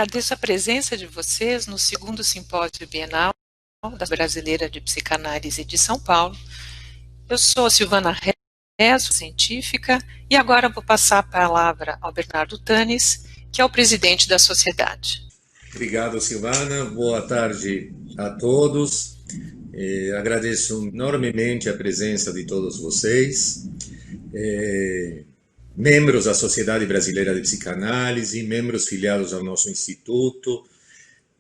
agradeço a presença de vocês no segundo simpósio bienal da Brasileira de Psicanálise de São Paulo. Eu sou a Silvana Rezo, científica, e agora vou passar a palavra ao Bernardo Tanis, que é o presidente da sociedade. Obrigado, Silvana. Boa tarde a todos. Agradeço enormemente a presença de todos vocês, membros da Sociedade Brasileira de Psicanálise, membros filiados ao nosso instituto,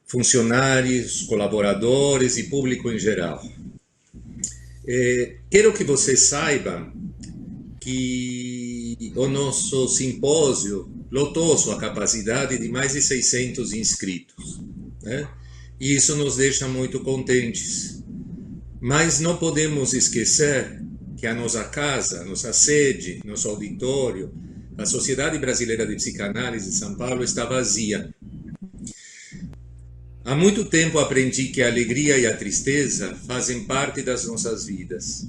funcionários, colaboradores e público em geral. Quero que vocês saibam que o nosso simpósio lotou sua capacidade de mais de 600 inscritos, né? E isso nos deixa muito contentes. Mas não podemos esquecer que a nossa casa, nossa sede, nosso auditório, a Sociedade Brasileira de Psicanálise de São Paulo está vazia. Há muito tempo aprendi que a alegria e a tristeza fazem parte das nossas vidas.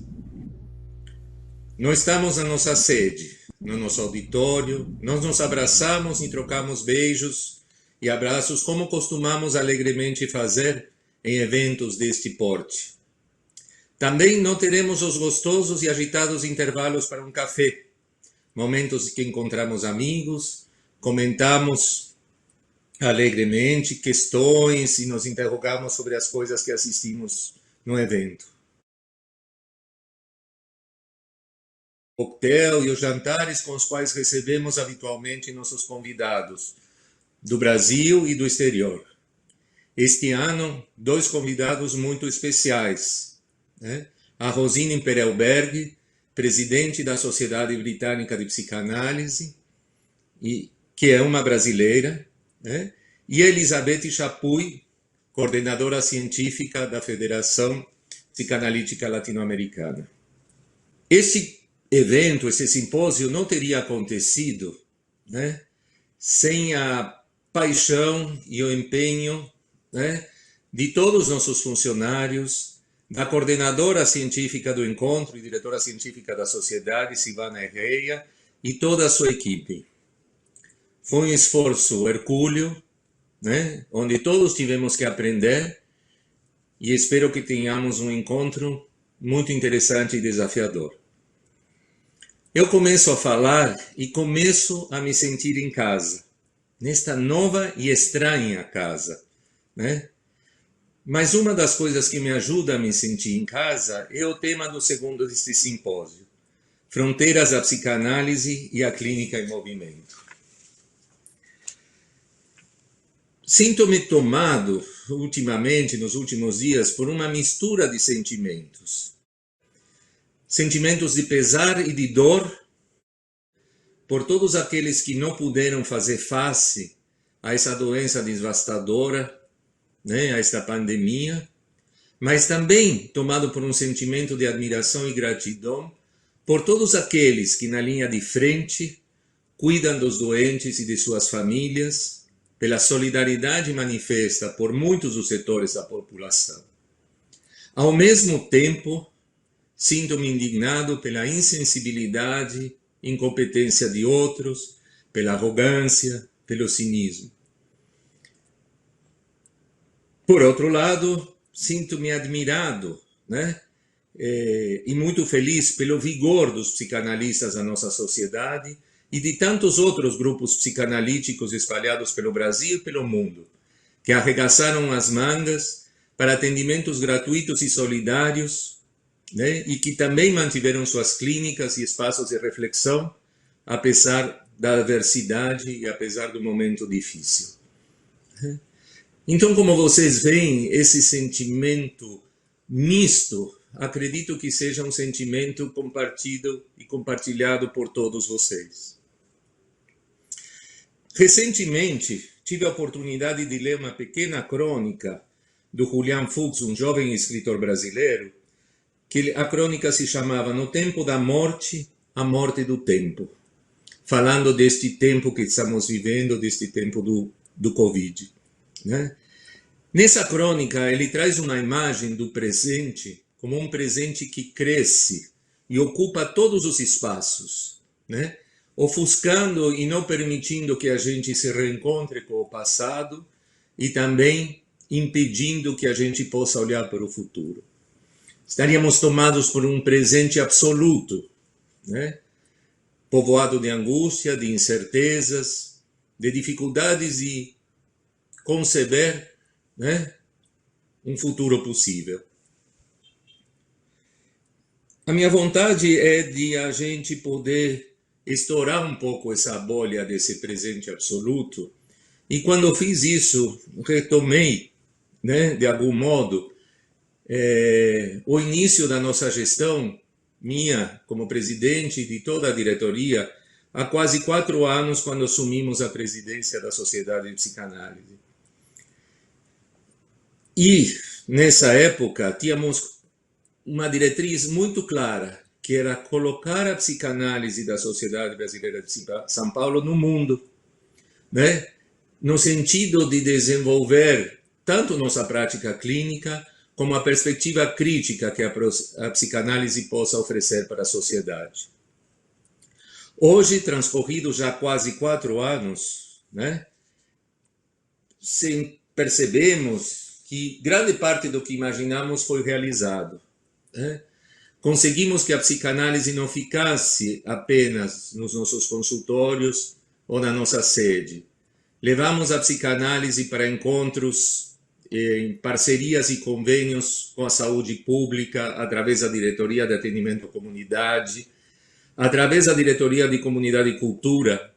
Nós estamos na nossa sede, no nosso auditório, nós nos abraçamos e trocamos beijos e abraços como costumamos alegremente fazer em eventos deste porte. Também não teremos os gostosos e agitados intervalos para um café, momentos em que encontramos amigos, comentamos alegremente questões e nos interrogamos sobre as coisas que assistimos no evento. O coquetel e os jantares com os quais recebemos habitualmente nossos convidados do Brasil e do exterior. Este ano, 2 convidados muito especiais, né? A Rosine Perelberg, presidente da Sociedade Britânica de Psicanálise, que é uma brasileira, né? E a Elizabeth Chapuy, coordenadora científica da Federação Psicanalítica Latino-Americana. Esse evento, esse simpósio não teria acontecido, né, sem a paixão e o empenho, né, de todos os nossos funcionários, da coordenadora científica do encontro e diretora científica da sociedade, Silvana Herreia, e toda a sua equipe. Foi um esforço hercúleo, né, onde todos tivemos que aprender, e espero que tenhamos um encontro muito interessante e desafiador. Eu começo a falar e começo a me sentir em casa, nesta nova e estranha casa, né? Mas uma das coisas que me ajuda a me sentir em casa é o tema do segundo deste simpósio, Fronteiras da Psicanálise e a Clínica em Movimento. Sinto-me tomado, ultimamente, nos últimos dias, por uma mistura de sentimentos. Sentimentos de pesar e de dor por todos aqueles que não puderam fazer face a essa doença devastadora, né, a esta pandemia, mas também tomado por um sentimento de admiração e gratidão por todos aqueles que na linha de frente cuidam dos doentes e de suas famílias, pela solidariedade manifesta por muitos dos setores da população. Ao mesmo tempo, sinto-me indignado pela insensibilidade, incompetência de outros, pela arrogância, pelo cinismo. Por outro lado, sinto-me admirado, né? E muito feliz pelo vigor dos psicanalistas da nossa sociedade e de tantos outros grupos psicanalíticos espalhados pelo Brasil e pelo mundo, que arregaçaram as mangas para atendimentos gratuitos e solidários, né? E que também mantiveram suas clínicas e espaços de reflexão, apesar da adversidade e apesar do momento difícil. Então, como vocês veem, esse sentimento misto, acredito que seja um sentimento compartilhado e compartilhado por todos vocês. Recentemente, tive a oportunidade de ler uma pequena crônica do Julián Fuchs, um jovem escritor brasileiro, que a crônica se chamava No Tempo da Morte, a Morte do Tempo, falando deste tempo que estamos vivendo, deste tempo do Covid, né? Nessa crônica, ele traz uma imagem do presente como um presente que cresce e ocupa todos os espaços, né? ofuscando e não permitindo que a gente se reencontre com o passado e também impedindo que a gente possa olhar para o futuro. Estaríamos tomados por um presente absoluto, né? Povoado de angústia, de incertezas, de dificuldades de conceber, né, um futuro possível. A minha vontade é de a gente poder estourar um pouco essa bolha desse presente absoluto. E quando eu fiz isso, retomei, né, de algum modo, o início da nossa gestão, minha como presidente de toda a diretoria, há quase 4 anos, quando assumimos a presidência da Sociedade de Psicanálise. E, nessa época, tínhamos uma diretriz muito clara, que era colocar a psicanálise da Sociedade Brasileira de São Paulo no mundo, né? No sentido de desenvolver tanto nossa prática clínica, como a perspectiva crítica que a psicanálise possa oferecer para a sociedade. Hoje, transcorridos já quase 4 anos, né, percebemos que grande parte do que imaginamos foi realizado, né? Conseguimos que a psicanálise não ficasse apenas nos nossos consultórios ou na nossa sede. Levamos a psicanálise para encontros em parcerias e convênios com a saúde pública, através da Diretoria de Atendimento à Comunidade, através da Diretoria de Comunidade e Cultura.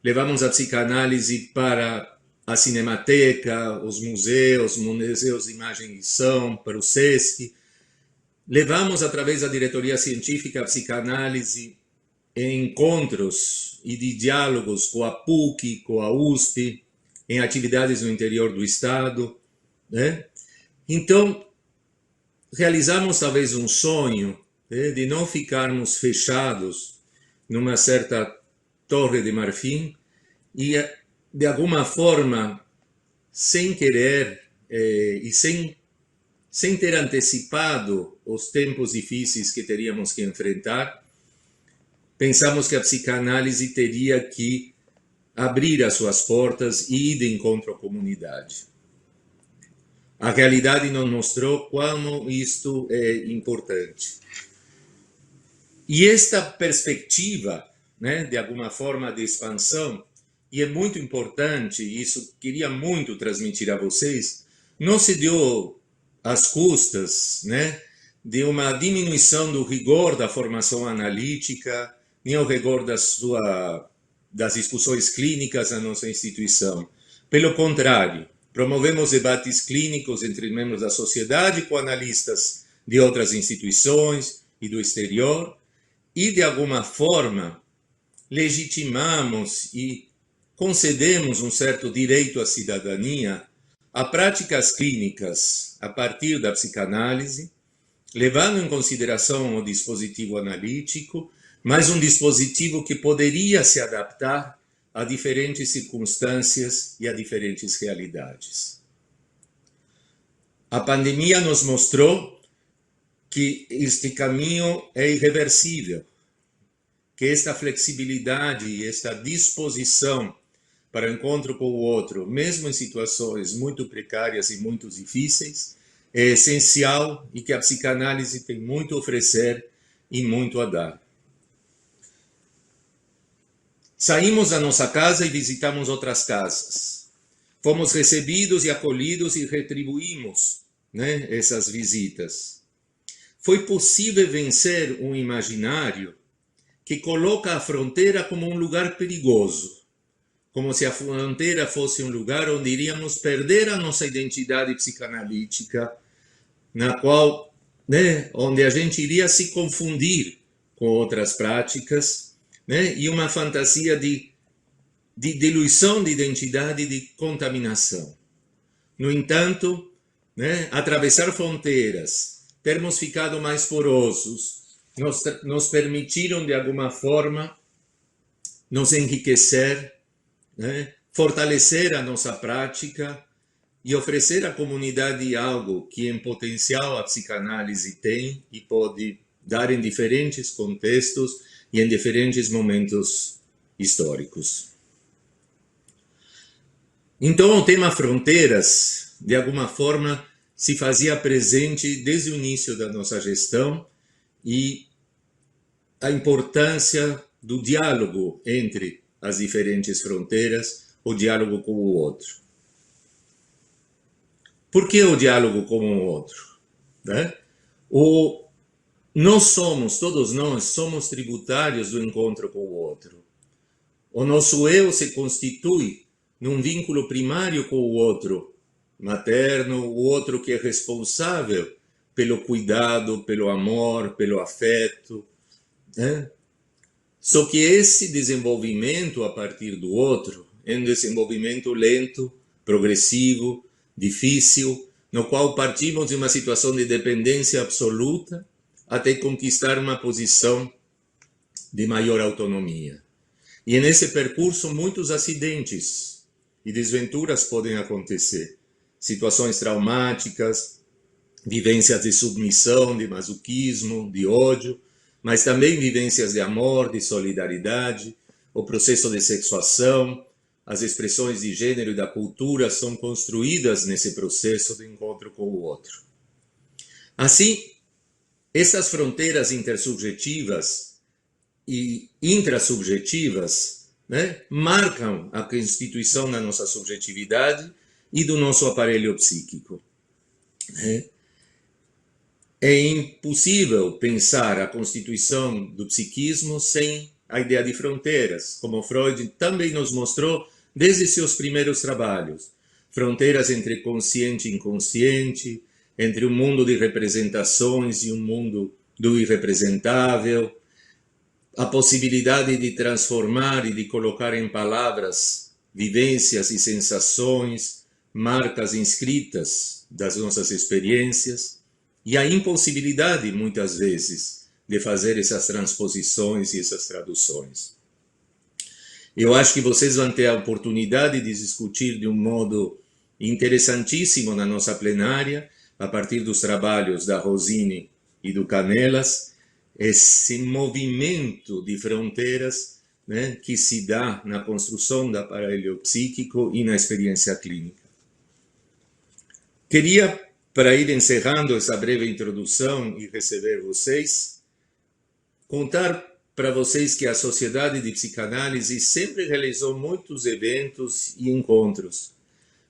Levamos a psicanálise para a Cinemateca, os museus de imagem e som, para o SESC. Levamos, através da diretoria científica, a psicanálise em encontros e de diálogos com a PUC, com a USP, em atividades no interior do Estado, né? Então, realizamos talvez um sonho, né, de não ficarmos fechados numa certa torre de marfim e, de alguma forma, sem querer e sem ter antecipado os tempos difíceis que teríamos que enfrentar, pensamos que a psicanálise teria que abrir as suas portas e ir de encontro à comunidade. A realidade nos mostrou como isto é importante. E esta perspectiva, né, de alguma forma de expansão, e é muito importante, isso queria muito transmitir a vocês, não se deu às custas, né, de uma diminuição do rigor da formação analítica, nem ao rigor das discussões clínicas na nossa instituição. Pelo contrário, promovemos debates clínicos entre membros da sociedade com analistas de outras instituições e do exterior e, de alguma forma, legitimamos e concedemos um certo direito à cidadania a práticas clínicas a partir da psicanálise, levando em consideração o dispositivo analítico, mas um dispositivo que poderia se adaptar a diferentes circunstâncias e a diferentes realidades. A pandemia nos mostrou que este caminho é irreversível, que esta flexibilidade e esta disposição para o encontro com o outro, mesmo em situações muito precárias e muito difíceis, é essencial e que a psicanálise tem muito a oferecer e muito a dar. Saímos da nossa casa e visitamos outras casas. Fomos recebidos e acolhidos e retribuímos, né, essas visitas. Foi possível vencer um imaginário que coloca a fronteira como um lugar perigoso, como se a fronteira fosse um lugar onde iríamos perder a nossa identidade psicanalítica, na qual, né, onde a gente iria se confundir com outras práticas, né, e uma fantasia de diluição de identidade e de contaminação. No entanto, né, atravessar fronteiras, termos ficado mais porosos, nos permitiram, de alguma forma, nos enriquecer, né, fortalecer a nossa prática e oferecer à comunidade algo que, em potencial, a psicanálise tem e pode dar em diferentes contextos e em diferentes momentos históricos. Então, o tema fronteiras, de alguma forma, se fazia presente desde o início da nossa gestão e a importância do diálogo entre as diferentes fronteiras, o diálogo com o outro. Por que o diálogo com o outro? Né? Todos nós somos tributários do encontro com o outro. O nosso eu se constitui num vínculo primário com o outro materno, o outro que é responsável pelo cuidado, pelo amor, pelo afeto. Né? Só que esse desenvolvimento a partir do outro é um desenvolvimento lento, progressivo, difícil, no qual partimos de uma situação de dependência absoluta até conquistar uma posição de maior autonomia. E nesse percurso muitos acidentes e desventuras podem acontecer. Situações traumáticas, vivências de submissão, de masoquismo, de ódio, mas também vivências de amor, de solidariedade, o processo de sexuação, as expressões de gênero e da cultura são construídas nesse processo de encontro com o outro. Assim, essas fronteiras intersubjetivas e intrasubjetivas, né, marcam a constituição da nossa subjetividade e do nosso aparelho psíquico. É impossível pensar a constituição do psiquismo sem a ideia de fronteiras, como Freud também nos mostrou desde seus primeiros trabalhos. Fronteiras entre consciente e inconsciente, entre um mundo de representações e um mundo do irrepresentável, a possibilidade de transformar e de colocar em palavras vivências e sensações, marcas inscritas das nossas experiências, e a impossibilidade, muitas vezes, de fazer essas transposições e essas traduções. Eu acho que vocês vão ter a oportunidade de discutir de um modo interessantíssimo na nossa plenária, a partir dos trabalhos da Rosine e do Canelas, esse movimento de fronteiras, né, que se dá na construção do aparelho psíquico e na experiência clínica. Queria, para ir encerrando essa breve introdução e receber vocês, contar para vocês que a Sociedade de Psicanálise sempre realizou muitos eventos e encontros,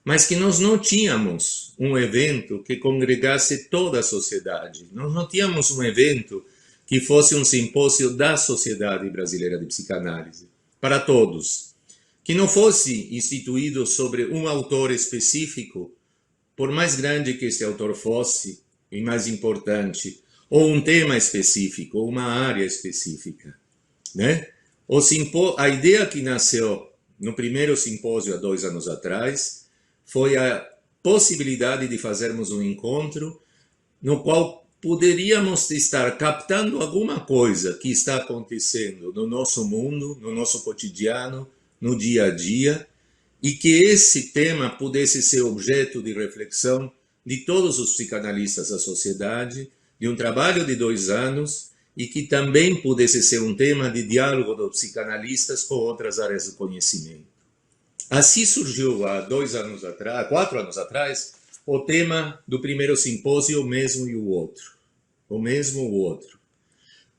mas que nós não tínhamos um evento que congregasse toda a sociedade. Nós não tínhamos um evento que fosse um simpósio da Sociedade Brasileira de Psicanálise, para todos, que não fosse instituído sobre um autor específico, por mais grande que esse autor fosse, e mais importante, ou um tema específico, ou uma área específica. Né? A ideia que nasceu no primeiro simpósio há 2 anos atrás foi a possibilidade de fazermos um encontro no qual poderíamos estar captando alguma coisa que está acontecendo no nosso mundo, no nosso cotidiano, no dia a dia, e que esse tema pudesse ser objeto de reflexão de todos os psicanalistas da sociedade, de um trabalho de 2 anos, e que também pudesse ser um tema de diálogo dos psicanalistas com outras áreas do conhecimento. Assim surgiu há 4 anos atrás, o tema do primeiro simpósio, o mesmo e o outro. O mesmo o outro.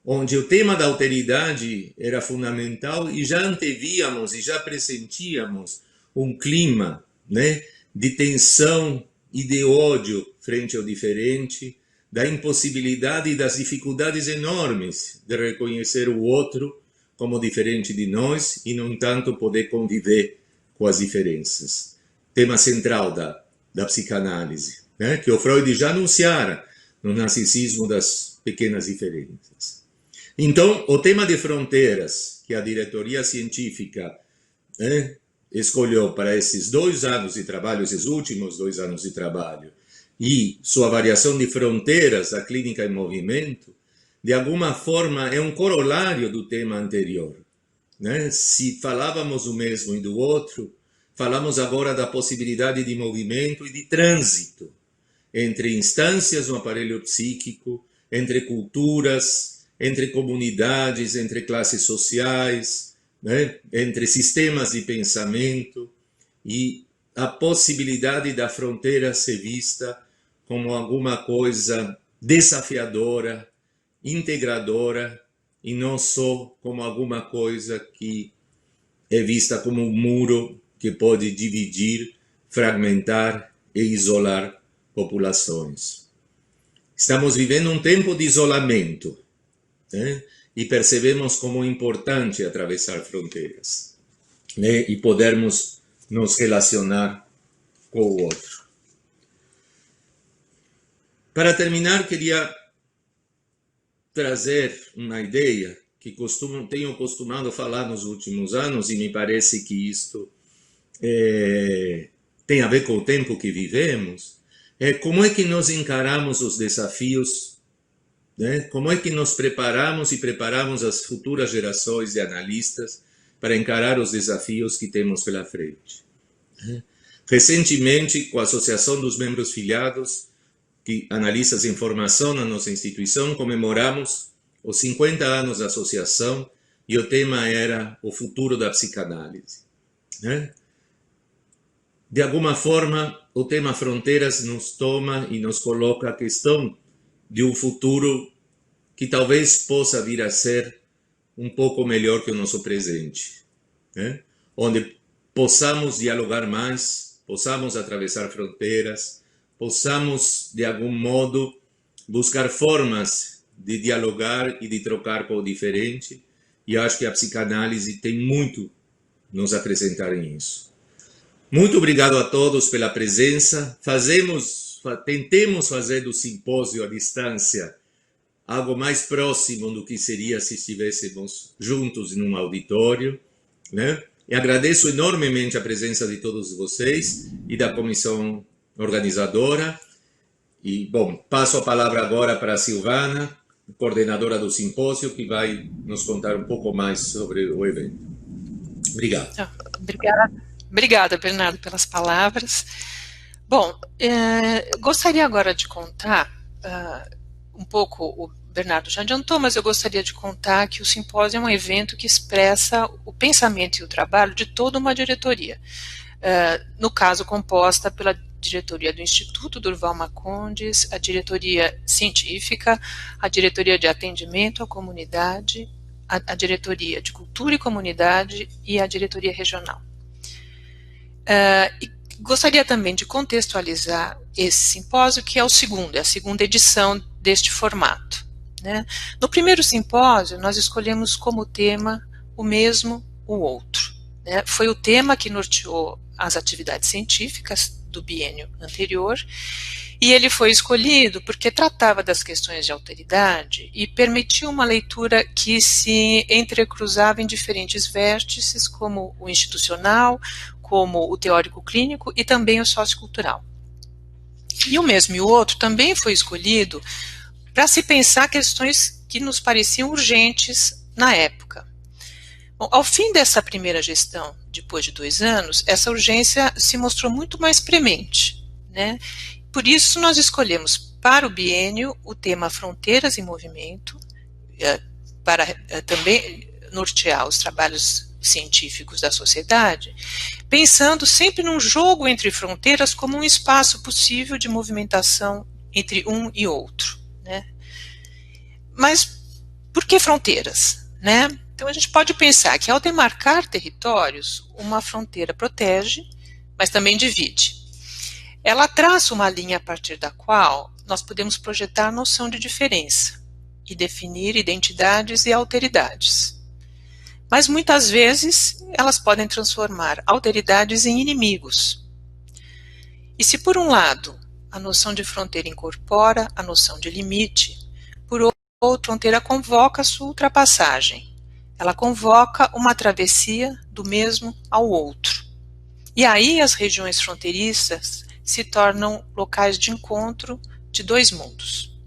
Onde o tema da alteridade era fundamental e já antevíamos e já pressentíamos um clima, né, de tensão e de ódio frente ao diferente, da impossibilidade e das dificuldades enormes de reconhecer o outro como diferente de nós e, no entanto, poder conviver com as diferenças. Tema central da psicanálise, né, que o Freud já anunciara no narcisismo das pequenas diferenças. Então, o tema de fronteiras, que a diretoria científica, né, escolheu para esses 2 anos de trabalho, esses últimos 2 anos de trabalho, e sua variação de fronteiras, a clínica em movimento, de alguma forma é um corolário do tema anterior. Né? Se falávamos do mesmo e do outro, falamos agora da possibilidade de movimento e de trânsito entre instâncias no aparelho psíquico, entre culturas, entre comunidades, entre classes sociais, né, entre sistemas de pensamento e a possibilidade da fronteira ser vista como alguma coisa desafiadora, integradora, e não só como alguma coisa que é vista como um muro que pode dividir, fragmentar e isolar populações. Estamos vivendo um tempo de isolamento, né? E percebemos como é importante atravessar fronteiras, né? E podermos nos relacionar com o outro. Para terminar, queria trazer uma ideia que tenho costumado falar nos últimos anos, e me parece que isto tem a ver com o tempo que vivemos. Como é que nós encaramos os desafios, né? Como é que nos preparamos e preparamos as futuras gerações de analistas para encarar os desafios que temos pela frente. Recentemente, com a Associação dos Membros Filiados, que analistas em formação na nossa instituição, comemoramos os 50 anos da associação e o tema era o futuro da psicanálise, né? De alguma forma, o tema fronteiras nos toma e nos coloca a questão de um futuro que talvez possa vir a ser um pouco melhor que o nosso presente, né? Onde possamos dialogar mais, possamos atravessar fronteiras, possamos, de algum modo, buscar formas de dialogar e de trocar com o diferente, e acho que a psicanálise tem muito nos apresentar nisso. Muito obrigado a todos pela presença. Tentemos fazer do simpósio à distância algo mais próximo do que seria se estivéssemos juntos num auditório, né? E agradeço enormemente a presença de todos vocês e da comissão organizadora. E, bom, passo a palavra agora para a Silvana, coordenadora do simpósio, que vai nos contar um pouco mais sobre o evento. Obrigado. Obrigada, Bernardo, pelas palavras. Bom, gostaria agora de contar um pouco, o Bernardo já adiantou, mas eu gostaria de contar que o simpósio é um evento que expressa o pensamento e o trabalho de toda uma diretoria, no caso composta pela diretoria do Instituto Durval Marcondes, a diretoria científica, a diretoria de atendimento à comunidade, a diretoria de cultura e comunidade e a diretoria regional. E gostaria também de contextualizar esse simpósio, que é a segunda edição deste formato, né? No primeiro simpósio, nós escolhemos como tema o mesmo, o outro, né? Foi o tema que norteou as atividades científicas do biênio anterior, e ele foi escolhido porque tratava das questões de alteridade e permitia uma leitura que se entrecruzava em diferentes vértices, como o institucional, como o teórico clínico e também o sociocultural. E o mesmo e o outro também foi escolhido para se pensar questões que nos pareciam urgentes na época. Bom, ao fim dessa primeira gestão, depois de 2 anos, essa urgência se mostrou muito mais premente, né? Por isso nós escolhemos para o biênio o tema Fronteiras em Movimento, para também nortear os trabalhos científicos da sociedade, pensando sempre num jogo entre fronteiras como um espaço possível de movimentação entre um e outro, né? Mas por que fronteiras, né? Então a gente pode pensar que ao demarcar territórios, uma fronteira protege, mas também divide. Ela traça uma linha a partir da qual nós podemos projetar a noção de diferença e definir identidades e alteridades. Mas muitas vezes elas podem transformar alteridades em inimigos. E se por um lado a noção de fronteira incorpora a noção de limite, por outro, a fronteira convoca a sua ultrapassagem. Ela convoca uma travessia do mesmo ao outro. E aí as regiões fronteiriças se tornam locais de encontro de 2 mundos.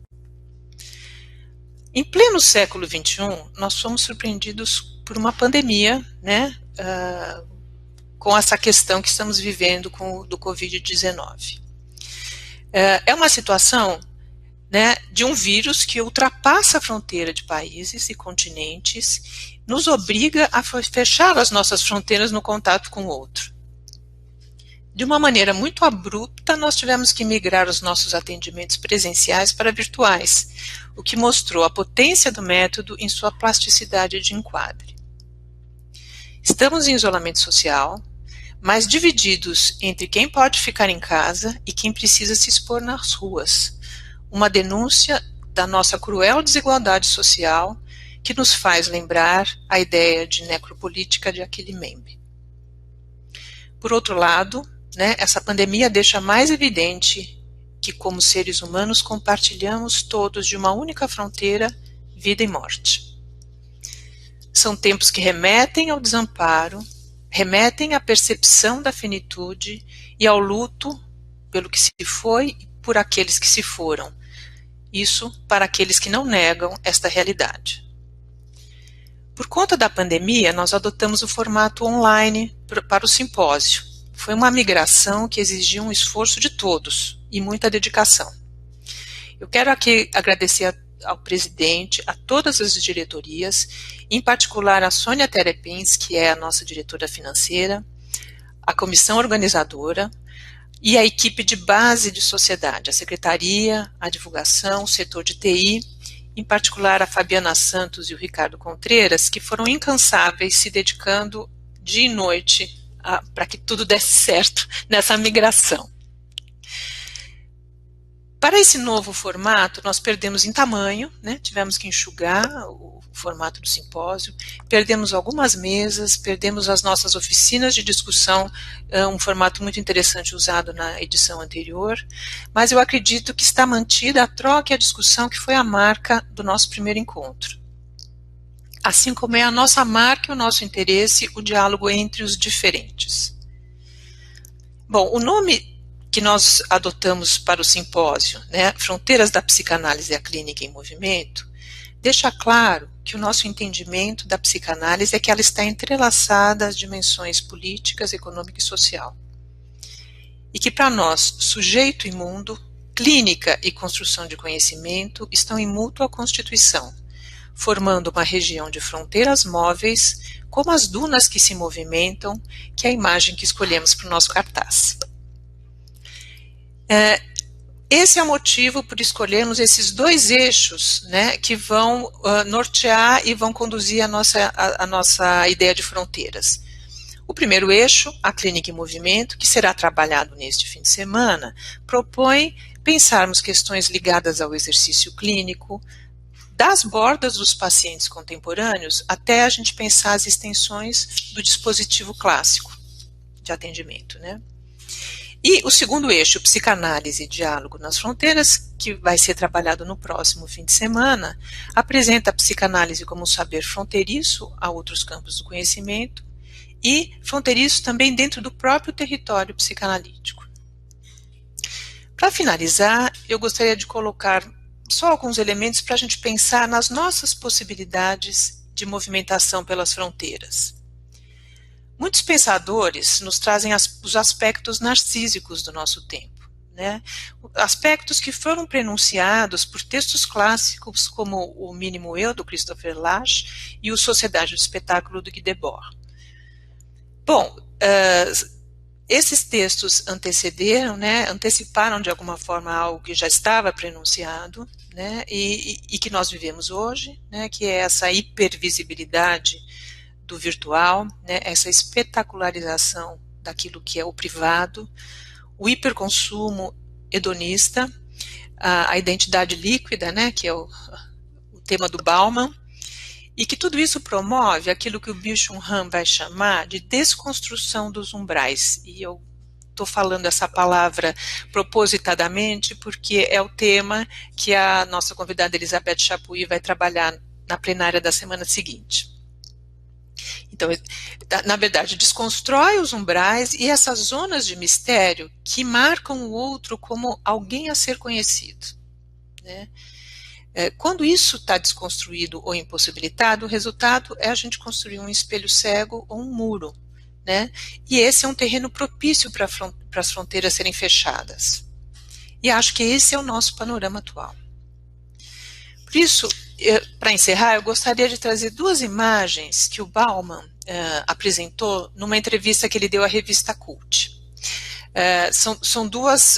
Em pleno século XXI, nós fomos surpreendidos por uma pandemia, né, com essa questão que estamos vivendo do Covid-19. É uma situação, né, de um vírus que ultrapassa a fronteira de países e continentes, nos obriga a fechar as nossas fronteiras no contato com o outro. De uma maneira muito abrupta, nós tivemos que migrar os nossos atendimentos presenciais para virtuais, o que mostrou a potência do método em sua plasticidade de enquadre. Estamos em isolamento social, mas divididos entre quem pode ficar em casa e quem precisa se expor nas ruas. Uma denúncia da nossa cruel desigualdade social que nos faz lembrar a ideia de necropolítica de Achille Mbembe. Por outro lado, né, essa pandemia deixa mais evidente que, como seres humanos, compartilhamos todos de uma única fronteira, vida e morte. São tempos que remetem ao desamparo, remetem à percepção da finitude e ao luto pelo que se foi e por aqueles que se foram. Isso para aqueles que não negam esta realidade. Por conta da pandemia, nós adotamos o formato online para o simpósio. Foi uma migração que exigiu um esforço de todos e muita dedicação. Eu quero aqui agradecer ao presidente, a todas as diretorias, em particular a Sônia Terepins, que é a nossa diretora financeira, a comissão organizadora e a equipe de base de sociedade, a secretaria, a divulgação, o setor de TI, em particular a Fabiana Santos e o Ricardo Contreiras, que foram incansáveis se dedicando dia e noite para que tudo desse certo nessa migração. Para esse novo formato, nós perdemos em tamanho, né? Tivemos que enxugar o formato do simpósio, perdemos algumas mesas, perdemos as nossas oficinas de discussão, um formato muito interessante usado na edição anterior, mas eu acredito que está mantida a troca e a discussão que foi a marca do nosso primeiro encontro. Assim como é a nossa marca e o nosso interesse, o diálogo entre os diferentes. Bom, o nome que nós adotamos para o simpósio, né, Fronteiras da Psicanálise e a Clínica em Movimento, deixa claro que o nosso entendimento da psicanálise é que ela está entrelaçada às dimensões políticas, econômica e social. E que para nós, sujeito e mundo, clínica e construção de conhecimento estão em mútua constituição, formando uma região de fronteiras móveis, como as dunas que se movimentam, que é a imagem que escolhemos para o nosso cartaz. Esse é o motivo por escolhermos esses dois eixos, né, que vão nortear e vão conduzir a nossa ideia de fronteiras. O primeiro eixo, a Clínica em Movimento, que será trabalhado neste fim de semana, propõe pensarmos questões ligadas ao exercício clínico, das bordas dos pacientes contemporâneos até a gente pensar as extensões do dispositivo clássico de atendimento, né? E o segundo eixo, psicanálise e diálogo nas fronteiras, que vai ser trabalhado no próximo fim de semana, apresenta a psicanálise como um saber fronteiriço a outros campos do conhecimento e fronteiriço também dentro do próprio território psicanalítico. Para finalizar, eu gostaria de colocar só alguns elementos para a gente pensar nas nossas possibilidades de movimentação pelas fronteiras. Muitos pensadores nos trazem os aspectos narcísicos do nosso tempo, né? Aspectos que foram prenunciados por textos clássicos como O Mínimo Eu, do Christopher Lasch, e o Sociedade do Espetáculo, do Guy Debord. Bom, esses textos antecederam, né, anteciparam de alguma forma algo que já estava prenunciado, né, e que nós vivemos hoje, né, que é essa hipervisibilidade do virtual, né, essa espetacularização daquilo que é o privado, o hiperconsumo hedonista, a identidade líquida, né, que é o tema do Bauman, e que tudo isso promove aquilo que o Byung-Chul Han vai chamar de desconstrução dos umbrais. E eu estou falando essa palavra propositadamente porque é o tema que a nossa convidada Elizabeth Chapuis vai trabalhar na plenária da semana seguinte. Então, na verdade, desconstrói os umbrais e essas zonas de mistério que marcam o outro como alguém a ser conhecido, né? Quando isso está desconstruído ou impossibilitado, o resultado é a gente construir um espelho cego ou um muro, né? E esse é um terreno propício para as fronteiras serem fechadas. E acho que esse é o nosso panorama atual. Por isso, para encerrar, eu gostaria de trazer duas imagens que o Bauman apresentou numa entrevista que ele deu à revista Cult. São duas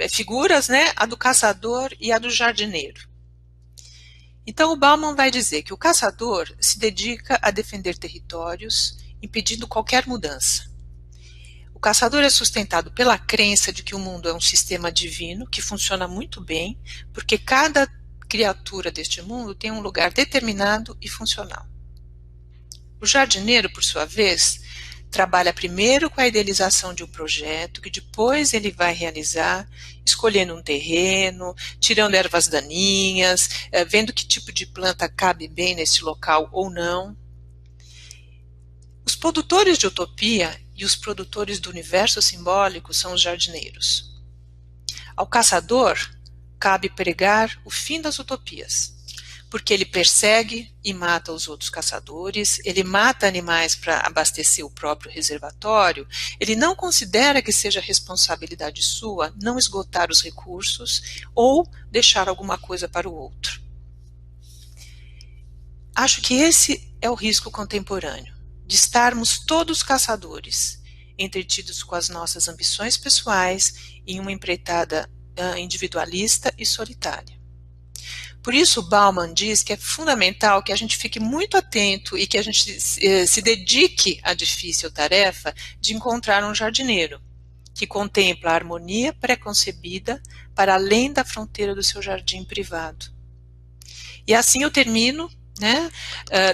figuras, né, a do caçador e a do jardineiro. Então, o Bauman vai dizer que o caçador se dedica a defender territórios, impedindo qualquer mudança. O caçador é sustentado pela crença de que o mundo é um sistema divino que funciona muito bem, porque cada criatura deste mundo tem um lugar determinado e funcional. O jardineiro, por sua vez, trabalha primeiro com a idealização de um projeto que depois ele vai realizar, escolhendo um terreno, tirando ervas daninhas, vendo que tipo de planta cabe bem nesse local ou não. Os produtores de utopia e os produtores do universo simbólico são os jardineiros. Ao caçador, cabe pregar o fim das utopias, porque ele persegue e mata os outros caçadores, ele mata animais para abastecer o próprio reservatório, ele não considera que seja responsabilidade sua não esgotar os recursos ou deixar alguma coisa para o outro. Acho que esse é o risco contemporâneo, de estarmos todos caçadores, entretidos com as nossas ambições pessoais em uma empreitada individualista e solitária. Por isso, Bauman diz que é fundamental que a gente fique muito atento e que a gente se dedique à difícil tarefa de encontrar um jardineiro, que contempla a harmonia pré-concebida para além da fronteira do seu jardim privado. E assim eu termino, né,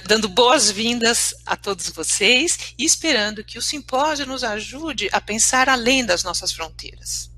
dando boas-vindas a todos vocês e esperando que o simpósio nos ajude a pensar além das nossas fronteiras.